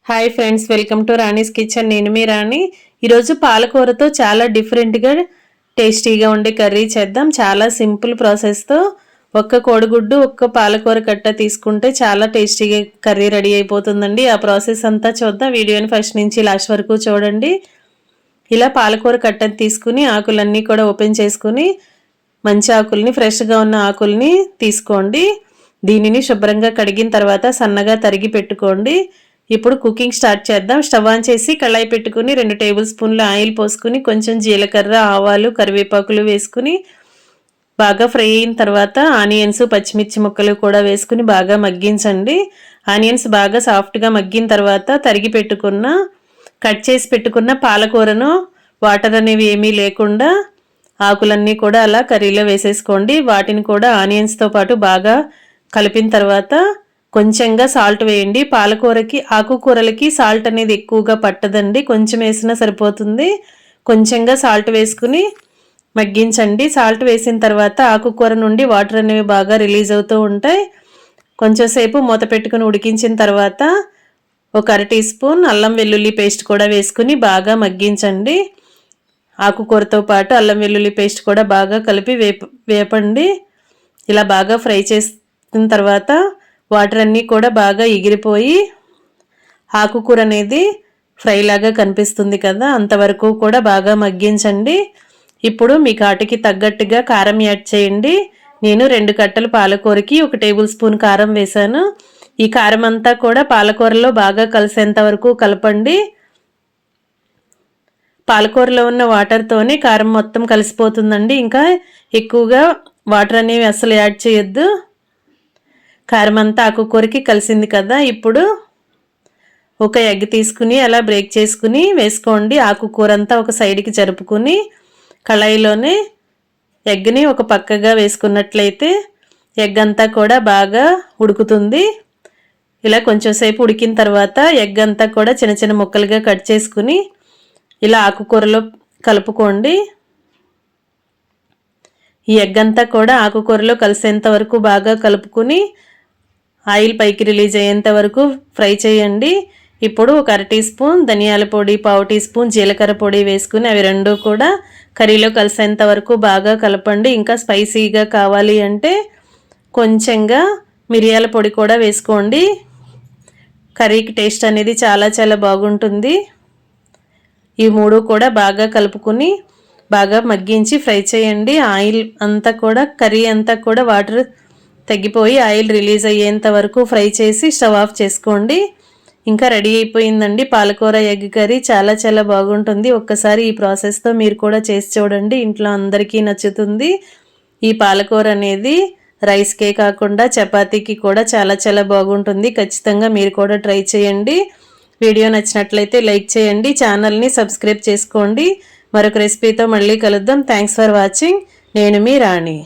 Hi friends, welcome to Rani's kitchen. నేను మీ రాణి. ఈరోజు పాలకూరతో చాలా డిఫరెంట్గా టేస్టీగా ఉండే కర్రీ చేద్దాం. చాలా సింపుల్ ప్రాసెస్తో ఒక్క కోడిగుడ్డు ఒక్క పాలకూర కట్ట తీసుకుంటే చాలా టేస్టీగా కర్రీ రెడీ అయిపోతుందండి. ఆ ప్రాసెస్ అంతా చూద్దాం. వీడియోని ఫస్ట్ నుంచి లాస్ట్ వరకు చూడండి. ఇలా పాలకూర కట్టని తీసుకుని ఆకులన్నీ కూడా ఓపెన్ చేసుకుని మంచి ఆకుల్ని, ఫ్రెష్గా ఉన్న ఆకుల్ని తీసుకోండి. దీనిని శుభ్రంగా కడిగిన తర్వాత సన్నగా తరిగి పెట్టుకోండి. ఇప్పుడు కుకింగ్ స్టార్ట్ చేద్దాం. స్టవ్ ఆన్ చేసి కళాయి పెట్టుకుని 2 టేబుల్ స్పూన్ల ఆయిల్ పోసుకుని కొంచెం జీలకర్ర, ఆవాలు, కరివేపాకులు వేసుకుని బాగా ఫ్రై అయిన తర్వాత ఆనియన్స్, పచ్చిమిర్చి ముక్కలు కూడా వేసుకుని బాగా మగ్గించండి. ఆనియన్స్ బాగా సాఫ్ట్గా మగ్గిన తర్వాత కట్ చేసి పెట్టుకున్న పాలకూరను వాటర్ అనేవి ఏమీ లేకుండా ఆకులన్నీ కూడా అలా కర్రీలో వేసేసుకోండి. వాటిని కూడా ఆనియన్స్తో పాటు బాగా కలిపిన తర్వాత కొంచెంగా సాల్ట్ వేయండి. పాలకూరకి, ఆకుకూరలకి సాల్ట్ అనేది ఎక్కువగా పట్టదండి, కొంచెం వేసినా సరిపోతుంది. కొంచెంగా సాల్ట్ వేసుకుని మగ్గించండి. సాల్ట్ వేసిన తర్వాత ఆకుకూర నుండి వాటర్ అనేవి బాగా రిలీజ్ అవుతూ ఉంటాయి. కొంచెం సేపు మూత పెట్టుకుని ఉడికించిన తర్వాత ఒక 1/2 టీ స్పూన్ అల్లం వెల్లుల్లి పేస్ట్ కూడా వేసుకుని బాగా మగ్గించండి. ఆకుకూరతో పాటు అల్లం వెల్లుల్లి పేస్ట్ కూడా బాగా కలిపి వేపండి. ఇలా బాగా ఫ్రై చేసిన తర్వాత వాటర్ అన్నీ కూడా బాగా ఎగిరిపోయి ఆకుకూర అనేది ఫ్రై లాగా కనిపిస్తుంది కదా, అంతవరకు కూడా బాగా మగ్గించండి. ఇప్పుడు మీ కాటికి తగ్గట్టుగా కారం యాడ్ చేయండి. నేను 2 కట్టలు పాలకూరకి 1 టేబుల్ స్పూన్ కారం వేశాను. ఈ కారం అంతా కూడా పాలకూరలో బాగా కలిసేంత వరకు కలపండి. పాలకూరలో ఉన్న వాటర్తోనే కారం మొత్తం కలిసిపోతుందండి. ఇంకా ఎక్కువగా వాటర్ అనేవి అసలు యాడ్ చేయొద్దు. కారం అంతా ఆకుకూరకి కలిసింది కదా, ఇప్పుడు ఒక ఎగ్ తీసుకుని అలా బ్రేక్ చేసుకుని వేసుకోండి. ఆకుకూర అంతా ఒక సైడ్కి జరుపుకుని కళాయిలోనే ఎగ్ని ఒక పక్కగా వేసుకున్నట్లయితే ఎగ్ అంతా కూడా బాగా ఉడుకుతుంది. ఇలా కొంచెం సేపు ఉడికిన తర్వాత ఎగ్ అంతా కూడా చిన్న చిన్న ముక్కలుగా కట్ చేసుకుని ఇలా ఆకుకూరలో కలుపుకోండి. ఈ ఎగ్ అంతా కూడా ఆకుకూరలో కలిసేంత వరకు బాగా కలుపుకుని ఆయిల్ పైకి రిలీజ్ అయ్యేంత వరకు ఫ్రై చేయండి. ఇప్పుడు ఒక 1/2 టీ స్పూన్ ధనియాల పొడి, 1/4 టీ స్పూన్ జీలకర్ర పొడి వేసుకుని అవి రెండు కూడా కర్రీలో కలిసేంత వరకు బాగా కలపండి. ఇంకా స్పైసీగా కావాలి అంటే కొంచెంగా మిరియాల పొడి కూడా వేసుకోండి. కర్రీకి టేస్ట్ అనేది చాలా చాలా బాగుంటుంది. ఈ మూడు కూడా బాగా కలుపుకుని బాగా మగ్గించి ఫ్రై చేయండి. ఆయిల్ అంతా కూడా కర్రీ అంతా కూడా వాటర్ తగ్గిపోయి ఆయిల్ రిలీజ్ అయ్యేంత వరకు ఫ్రై చేసి స్టవ్ ఆఫ్ చేసుకోండి. ఇంకా రెడీ అయిపోయిందండి పాలకూర ఎగ్ కర్రీ. చాలా చాలా బాగుంటుంది. ఒక్కసారి ఈ ప్రాసెస్తో మీరు కూడా చేసి చూడండి, ఇంట్లో అందరికీ నచ్చుతుంది. ఈ పాలకూర అనేది రైస్కే కాకుండా చపాతీకి కూడా చాలా చాలా బాగుంటుంది. ఖచ్చితంగా మీరు కూడా ట్రై చేయండి. వీడియో నచ్చినట్లయితే లైక్ చేయండి, ఛానల్ని సబ్స్క్రైబ్ చేసుకోండి. మరొక రెసిపీతో మళ్ళీ కలుద్దాం. Thanks for watching. నేను మీ రాణి.